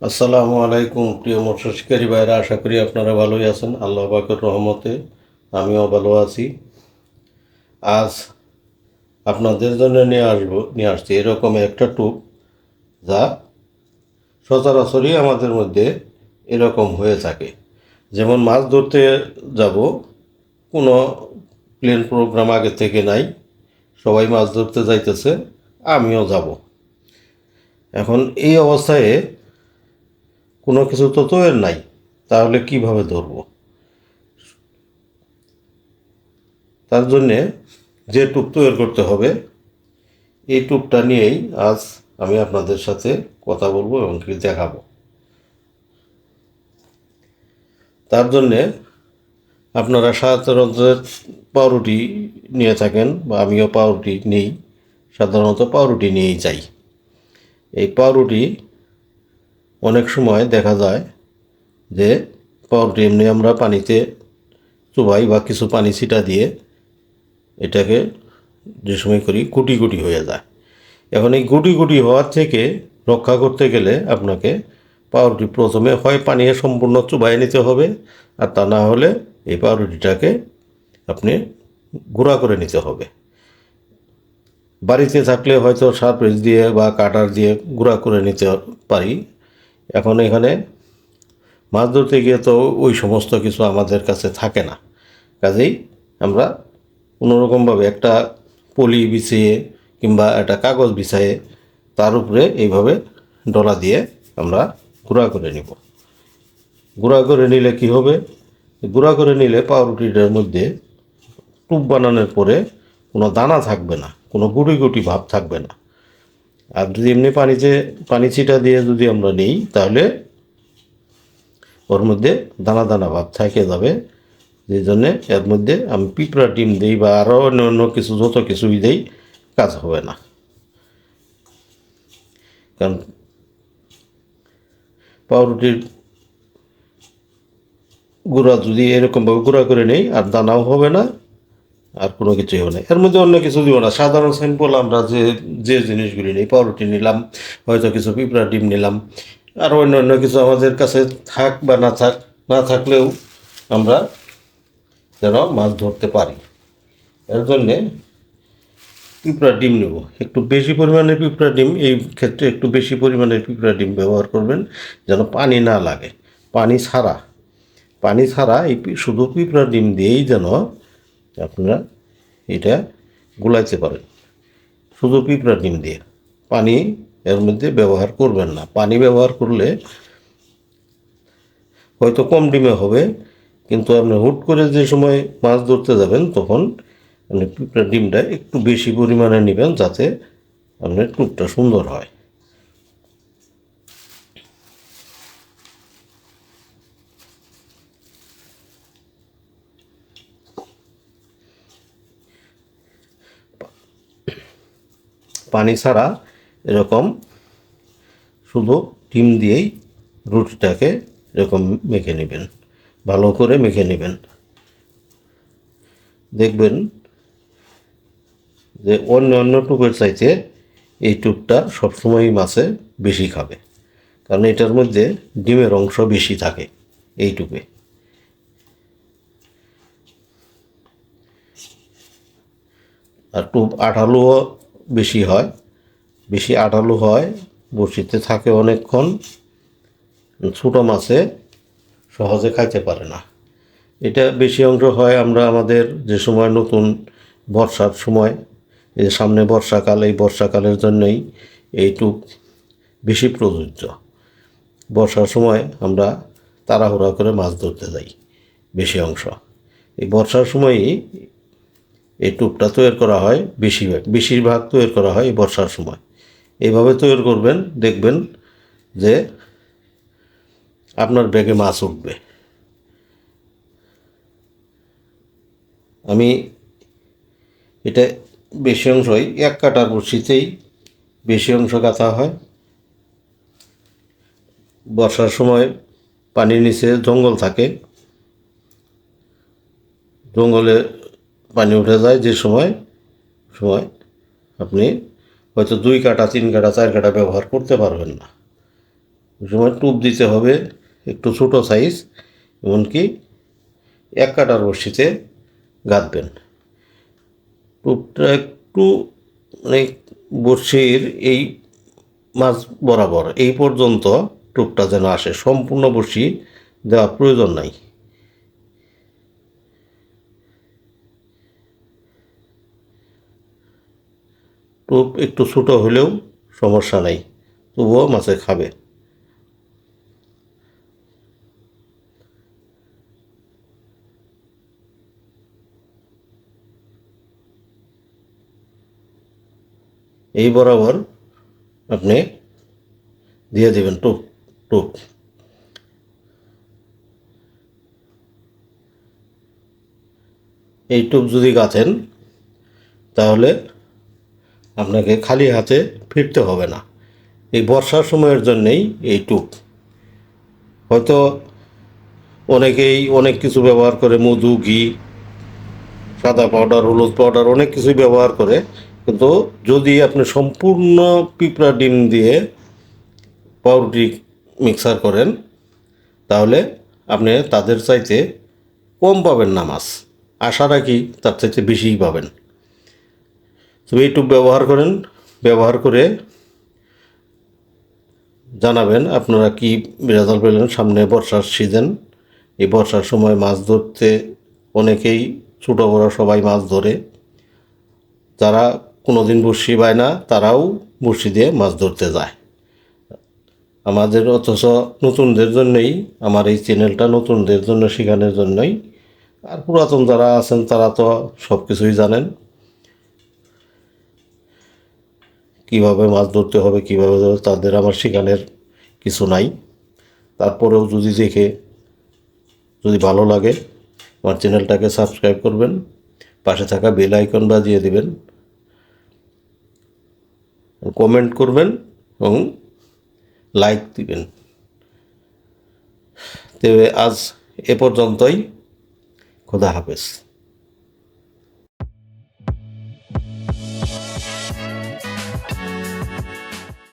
আসসালামু আলাইকুম প্রিয় মৎস্য শিকারী ভাইরা, আশা করি আপনারা ভালোই আছেন। আল্লাহ পাকের রহমতে আমিও ভালো আছি। আজ আপনাদের জন্য নিয়ে আসছি এরকম একটা টুপ, যা সচরাচরই আমাদের মধ্যে এরকম হয়ে থাকে। যেমন মাছ ধরতে যাব, কোনো প্লেন প্রোগ্রাম আগে থেকে নাই, সবাই মাছ ধরতে যাইতেছে, আমিও যাব। এখন এই অবস্থায় কোনো কিছু তো তৈরি নাই, তাহলে কিভাবে ধরবো? তার জন্যে যে টুপ তৈরি করতে হবে, এই টুপটা নিয়েই আজ আমি আপনাদের সাথে কথা বলবো এবং কি দেখাবো। তার জন্যে আপনারা সাধারণত পাউরুটি নিয়ে থাকেন, বা আমিও পাউরুটি নিই, সাধারণত পাউরুটি নিয়েই যাই। এই পাউরুটি অনেক সময় দেখা যায় যে পাউরুটি এমনি আমরা পানিতে চুবাই বা কিছু পানি ছিটা দিয়ে এটাকে যে সময় করি গুটি গুটি হয়ে যায়। এখন এই গুটি গুটি হওয়ার থেকে রক্ষা করতে গেলে আপনাকে পাউরুটি প্রথমে হয় পানিয়ে সম্পূর্ণ চুবাই নিতে হবে, আর তা না হলে এই পাউরুটিটাকে আপনি গুঁড়া করে নিতে হবে। বাড়িতে থাকলে হয়তো সারপ্রেস দিয়ে বা কাটার দিয়ে গুঁড়া করে নিতে পারি। এখন এখানে মাছ ধরতে গিয়ে তো ওই সমস্ত কিছু আমাদের কাছে থাকে না, কাজেই আমরা কোনোরকমভাবে একটা পলি বিছিয়ে কিংবা একটা কাগজ বিছায়ে তার উপরে এইভাবে ডলা দিয়ে আমরা গুঁড়া করে নিব। গুঁড়া করে নিলে কি হবে? গুঁড়া করে নিলে পাউরুটিটার মধ্যে টুপ বানানোর পরে কোনো দানা থাকবে না, কোনো গুটি গুটি ভাব থাকবে না। আর যদি এমনি পানি ছিটা দিয়ে যদি আমরা নিই, তাহলে ওর মধ্যে দানা দানা ভাব থেকে যাবে। যেই জন্যে এর মধ্যে আমি পিঁপড়া ডিম দিই বা আরও অন্য অন্য কিছু যত কিছুই দিই, কাজ হবে না। কারণ পাউরুটির গুঁড়া যদি এরকমভাবে গুঁড়া করে নেই, আর দানাও হবে না, আর কোনো কিছুই হবে না। এর মধ্যে অন্য কিছু দিব না, সাধারণ সিম্পল আমরা যে যে জিনিসগুলি নিই, পাউরুটি নিলাম, হয়তো কিছু পিঁপড়া ডিম নিলাম, আর অন্য অন্য কিছু আমাদের কাছে থাক বা না থাকলেও আমরা যেন মাছ ধরতে পারি। এর জন্যে পিঁপড়া ডিম নেব, একটু বেশি পরিমাণের পিঁপড়া ডিম, এই ক্ষেত্রে একটু বেশি পরিমাণের পিঁপড়া ডিম ব্যবহার করবেন, যেন পানি না লাগে। পানি ছাড়া পানি ছাড়া এই শুধু পিঁপড়া ডিম দিয়েই যেন আপনারা এটা গুলাইতে পারেন, শুধু পিঁপড়া ডিম দিয়ে। পানি এর মধ্যে ব্যবহার করবেন না। পানি ব্যবহার করলে হয়তো কম ডিমে হবে, কিন্তু আপনি হুট করে যে সময় মাছ ধরতে যাবেন, তখন আপনি পিঁপড়া ডিমটা একটু বেশি পরিমাণে নেবেন, যাতে আপনার টুকটা সুন্দর হয়। পানি ছাড়া এরকম শুধু ডিম দিয়েই রুটিটাকে এরকম মেখে নেবেন, ভালো করে মেখে নেবেন। দেখবেন যে অন্য অন্য টুপের চাইতে এই টুপটা সবসময়ই মাছে বেশি খাবে, কারণ এটার মধ্যে ডিমের অংশ বেশি থাকে এই টুপে। আর টুপ আঠালোও বেশি হয়, বেশি আঠালো হয়, বড়শিতে থাকে অনেকক্ষণ, ছোটো মাছে সহজে খাইতে পারে না। এটা বেশি অংশ হয় আমরা আমাদের যে সময় নতুন বর্ষার সময়, এই সামনে বর্ষাকাল, এই বর্ষাকালের জন্যই এই টুপ বেশি প্রযোজ্য। বর্ষার সময় আমরা তাড়াহুড়া করে মাছ ধরতে যাই বেশি অংশ। এই বর্ষার সময়ই এই টুপটা তৈরি করা হয়, বেশিরভাগ তৈরি করা হয় এই বর্ষার সময়। এইভাবে তৈরি করবেন, দেখবেন যে আপনার ব্যাগে মাছ উঠবে। আমি এটা বেশি অংশই এক কাটার বড়শিতেই বেশি অংশ গাঁথা হয়। বর্ষার সময় পানির নিচে জঙ্গল থাকে, জঙ্গলে পানি উঠে যায় যে সময় সময় আপনি হয়তো 2 কাটা 3 কাটা 4 কাটা ব্যবহার করতে পারবেন না। ওই সময় টোপ দিতে হবে একটু ছোটো সাইজ, এমনকি 1 কাটার বড়শিতে গাঁথবেন। টোপটা একটু মানে বড়শির এই মাছ বরাবর এই পর্যন্ত টোপটা যেন আসে, সম্পূর্ণ বড়শি দেওয়ার প্রয়োজন নাই। টোপ একটু ছোটো হলেও সমস্যা নাই, তবুও মাছে খাবে। এই বরাবর আপনি দিয়ে দেবেন টোপ টোপ। এই টোপ যদি গাঁথেন তাহলে আপনাকে খালি হাতে ফিরতে হবে না। এই বর্ষার সময়ের জন্যেই এই টোপ। হয়তো অনেকেই অনেক কিছু ব্যবহার করে, মধু, ঘি, সাদা পাউডার, হলুদ পাউডার, অনেক কিছুই ব্যবহার করে, কিন্তু যদি আপনি সম্পূর্ণ পিঁপড়া ডিম দিয়ে পাউরুটি মিক্সার করেন তাহলে আপনি তাদের চাইতে কম পাবেন না মাছ, আশা রাখি তার চাইতে বেশিই পাবেন। তো এই টোপ ব্যবহার করেন, ব্যবহার করে জানাবেন আপনারা কি রেজাল্ট পেলেন। সামনে বর্ষার সিজন, এই বর্ষার সময় মাছ ধরতে অনেকেই ছোটো বড়ো সবাই মাছ ধরে, যারা কোনো দিন বড়শি পায় না তারাও বড়শি দিয়ে মাছ ধরতে যায়। আমাদের অথচ নতুনদের জন্যই আমার এই চ্যানেলটা, নতুনদের জন্য শেখানোর জন্যই। আর পুরাতন যারা আছেন তারা তো সব কিছুই জানেন, কীভাবে মাছ ধরতে হবে, কীভাবে তাদের আমার শেখানোর কিছু নাই। তারপরেও যদি দেখে যদি ভালো লাগে আমার চ্যানেলটাকে সাবস্ক্রাইব করবেন, পাশে থাকা বেল আইকন বাজিয়ে দিবেন, কমেন্ট করবেন এবং লাইক দিবেন। তবে আজ এ পর্যন্তই। খোদা হাফেজ।